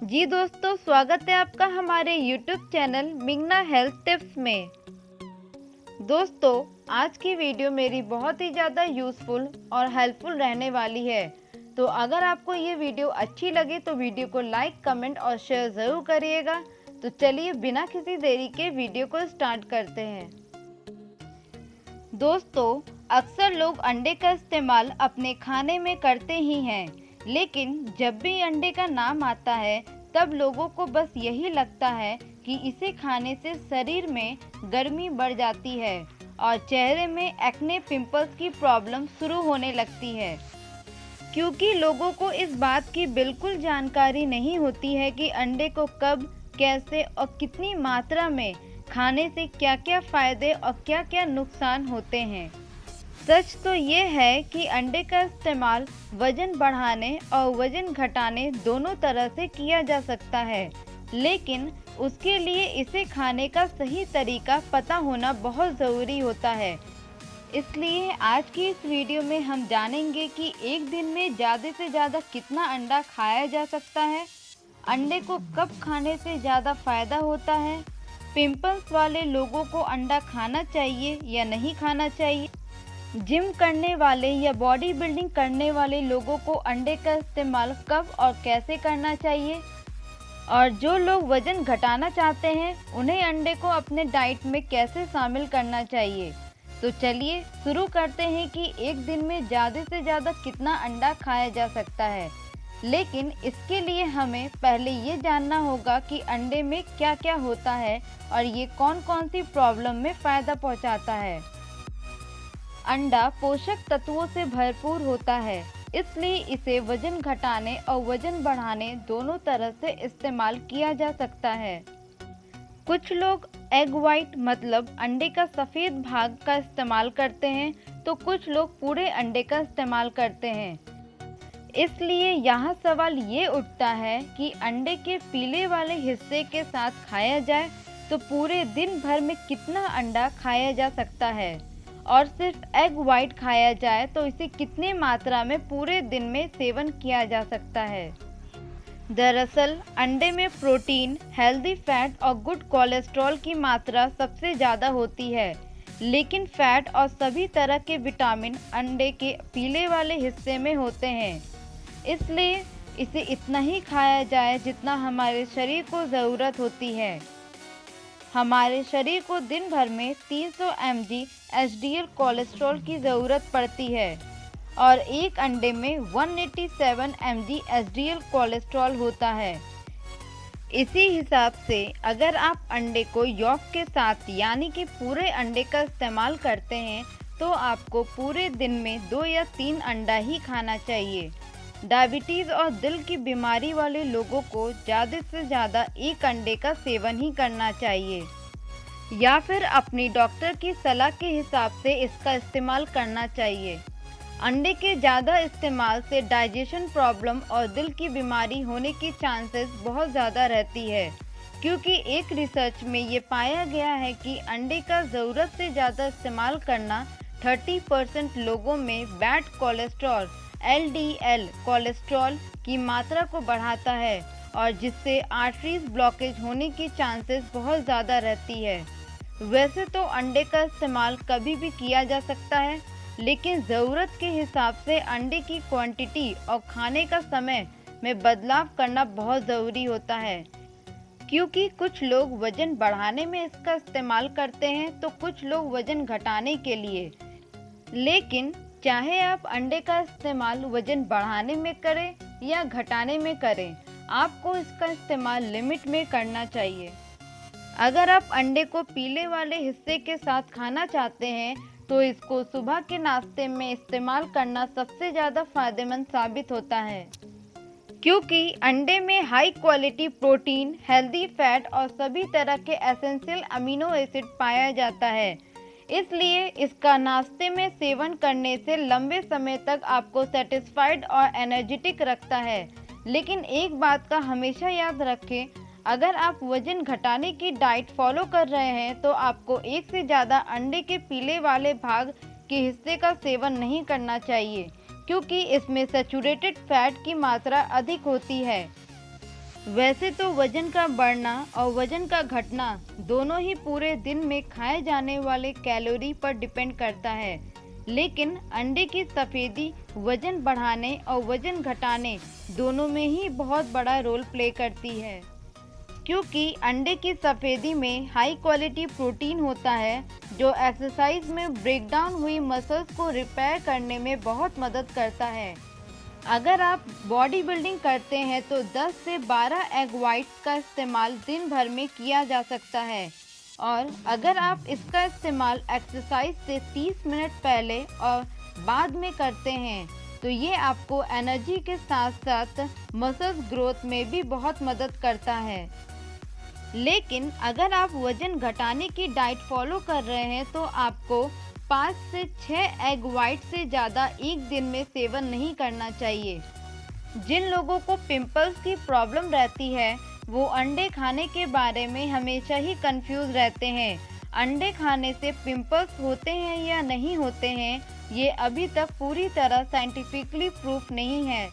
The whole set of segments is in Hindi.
जी दोस्तों, स्वागत है आपका हमारे YouTube चैनल मिंगना हेल्थ टिप्स में। दोस्तों, आज की वीडियो मेरी बहुत ही ज़्यादा यूज़फुल और हेल्पफुल रहने वाली है। तो अगर आपको ये वीडियो अच्छी लगे तो वीडियो को लाइक, कमेंट और शेयर ज़रूर करिएगा। तो चलिए बिना किसी देरी के वीडियो को स्टार्ट करते हैं। दोस्तों, अक्सर लोग अंडे का इस्तेमाल अपने खाने में करते ही हैं, लेकिन जब भी अंडे का नाम आता है तब लोगों को बस यही लगता है कि इसे खाने से शरीर में गर्मी बढ़ जाती है और चेहरे में एक्ने, पिंपल्स की प्रॉब्लम शुरू होने लगती है। क्योंकि लोगों को इस बात की बिल्कुल जानकारी नहीं होती है कि अंडे को कब, कैसे और कितनी मात्रा में खाने से क्या क्या फ़ायदे और क्या क्या नुकसान होते हैं। सच तो ये है कि अंडे का इस्तेमाल वज़न बढ़ाने और वज़न घटाने दोनों तरह से किया जा सकता है, लेकिन उसके लिए इसे खाने का सही तरीका पता होना बहुत ज़रूरी होता है। इसलिए आज की इस वीडियो में हम जानेंगे कि एक दिन में ज़्यादा से ज़्यादा कितना अंडा खाया जा सकता है, अंडे को कब खाने से ज़्यादा फ़ायदा होता है, पिंपल्स वाले लोगों को अंडा खाना चाहिए या नहीं खाना चाहिए, जिम करने वाले या बॉडी बिल्डिंग करने वाले लोगों को अंडे का इस्तेमाल कब और कैसे करना चाहिए, और जो लोग वज़न घटाना चाहते हैं उन्हें अंडे को अपने डाइट में कैसे शामिल करना चाहिए। तो चलिए शुरू करते हैं कि एक दिन में ज़्यादा से ज़्यादा कितना अंडा खाया जा सकता है। लेकिन इसके लिए हमें पहले ये जानना होगा कि अंडे में क्या क्या होता है और ये कौन कौन सी प्रॉब्लम में फ़ायदा पहुंचाता है। अंडा पोषक तत्वों से भरपूर होता है, इसलिए इसे वज़न घटाने और वज़न बढ़ाने दोनों तरह से इस्तेमाल किया जा सकता है। कुछ लोग एग वाइट मतलब अंडे का सफ़ेद भाग का इस्तेमाल करते हैं, तो कुछ लोग पूरे अंडे का इस्तेमाल करते हैं। इसलिए यहाँ सवाल ये उठता है कि अंडे के पीले वाले हिस्से के साथ खाया जाए तो पूरे दिन भर में कितना अंडा खाया जा सकता है, और सिर्फ एग वाइट खाया जाए तो इसे कितने मात्रा में पूरे दिन में सेवन किया जा सकता है। दरअसल अंडे में प्रोटीन, हेल्दी फैट और गुड कोलेस्ट्रॉल की मात्रा सबसे ज़्यादा होती है, लेकिन फैट और सभी तरह के विटामिन अंडे के पीले वाले हिस्से में होते हैं। इसलिए इसे इतना ही खाया जाए जितना हमारे शरीर को ज़रूरत होती है। हमारे शरीर को दिन भर में 300 mg एचडीएल कोलेस्ट्रॉल की ज़रूरत पड़ती है और एक अंडे में 187 mg एचडीएल कोलेस्ट्रॉल होता है। इसी हिसाब से अगर आप अंडे को यॉक के साथ यानी कि पूरे अंडे का इस्तेमाल करते हैं तो आपको पूरे दिन में 2 या 3 अंडा ही खाना चाहिए। डायबिटीज़ और दिल की बीमारी वाले लोगों को ज़्यादा से ज़्यादा एक अंडे का सेवन ही करना चाहिए, या फिर अपनी डॉक्टर की सलाह के हिसाब से इसका इस्तेमाल करना चाहिए। अंडे के ज़्यादा इस्तेमाल से डाइजेशन प्रॉब्लम और दिल की बीमारी होने की चांसेस बहुत ज़्यादा रहती है, क्योंकि एक रिसर्च में ये पाया गया है कि अंडे का ज़रूरत से ज़्यादा इस्तेमाल करना 30% लोगों में बैड कोलेस्ट्रॉल LDL कोलेस्ट्रॉल की मात्रा को बढ़ाता है, और जिससे आर्टरीज ब्लॉकेज होने की चांसेस बहुत ज़्यादा रहती है। वैसे तो अंडे का इस्तेमाल कभी भी किया जा सकता है, लेकिन ज़रूरत के हिसाब से अंडे की क्वांटिटी और खाने का समय में बदलाव करना बहुत ज़रूरी होता है, क्योंकि कुछ लोग वज़न बढ़ाने में इसका इस्तेमाल करते हैं तो कुछ लोग वज़न घटाने के लिए। लेकिन चाहे आप अंडे का इस्तेमाल वज़न बढ़ाने में करें या घटाने में करें, आपको इसका इस्तेमाल लिमिट में करना चाहिए। अगर आप अंडे को पीले वाले हिस्से के साथ खाना चाहते हैं तो इसको सुबह के नाश्ते में इस्तेमाल करना सबसे ज़्यादा फ़ायदेमंद साबित होता है, क्योंकि अंडे में high quality protein, healthy fat और सभी तरह के एसेंशियल अमीनो एसिड पाया जाता है। इसलिए इसका नाश्ते में सेवन करने से लंबे समय तक आपको सेटिस्फाइड और एनर्जेटिक रखता है। लेकिन एक बात का हमेशा याद रखें, अगर आप वज़न घटाने की डाइट फॉलो कर रहे हैं तो आपको एक से ज़्यादा अंडे के पीले वाले भाग के हिस्से का सेवन नहीं करना चाहिए, क्योंकि इसमें सैचुरेटेड फैट की मात्रा अधिक होती है। वैसे तो वजन का बढ़ना और वजन का घटना दोनों ही पूरे दिन में खाए जाने वाले कैलोरी पर डिपेंड करता है, लेकिन अंडे की सफ़ेदी वजन बढ़ाने और वजन घटाने दोनों में ही बहुत बड़ा रोल प्ले करती है। क्योंकि अंडे की सफ़ेदी में हाई क्वालिटी प्रोटीन होता है जो एक्सरसाइज में ब्रेकडाउन हुई मसल्स को रिपेयर करने में बहुत मदद करता है। अगर आप बॉडी बिल्डिंग करते हैं तो 10 से 12 एग वाइट्स का इस्तेमाल दिन भर में किया जा सकता है, और अगर आप इसका इस्तेमाल एक्सरसाइज से 30 मिनट पहले और बाद में करते हैं तो ये आपको एनर्जी के साथ साथ मसल्स ग्रोथ में भी बहुत मदद करता है। लेकिन अगर आप वजन घटाने की डाइट फॉलो कर रहे हैं तो आपको 5 से 6 एग वाइट से ज़्यादा एक दिन में सेवन नहीं करना चाहिए। जिन लोगों को पिंपल्स की प्रॉब्लम रहती है वो अंडे खाने के बारे में हमेशा ही कंफ्यूज रहते हैं। अंडे खाने से पिंपल्स होते हैं या नहीं होते हैं ये अभी तक पूरी तरह साइंटिफिकली प्रूफ नहीं है,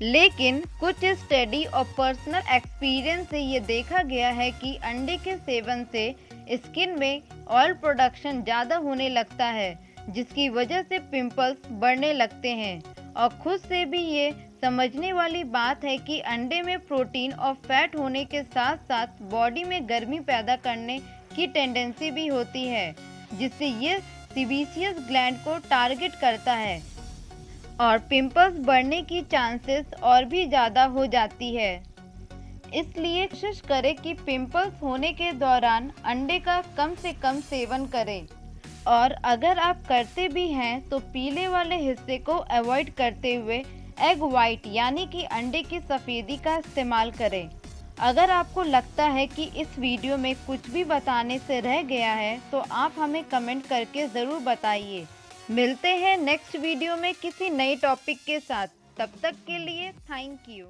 लेकिन कुछ स्टडी और पर्सनल एक्सपीरियंस से ये देखा गया है कि अंडे के सेवन से स्किन में ऑयल प्रोडक्शन ज़्यादा होने लगता है, जिसकी वजह से पिंपल्स बढ़ने लगते हैं। और खुद से भी ये समझने वाली बात है कि अंडे में प्रोटीन और फैट होने के साथ साथ बॉडी में गर्मी पैदा करने की टेंडेंसी भी होती है, जिससे ये सीबेसियस ग्लैंड को टारगेट करता है और पिंपल्स बढ़ने की चांसेस और भी ज़्यादा हो जाती है। इसलिए कोशिश करें कि पिंपल्स होने के दौरान अंडे का कम से कम सेवन करें, और अगर आप करते भी हैं तो पीले वाले हिस्से को अवॉइड करते हुए एग वाइट यानी कि अंडे की सफ़ेदी का इस्तेमाल करें। अगर आपको लगता है कि इस वीडियो में कुछ भी बताने से रह गया है तो आप हमें कमेंट करके ज़रूर बताइए। मिलते हैं नेक्स्ट वीडियो में किसी नए टॉपिक के साथ। तब तक के लिए थैंक यू।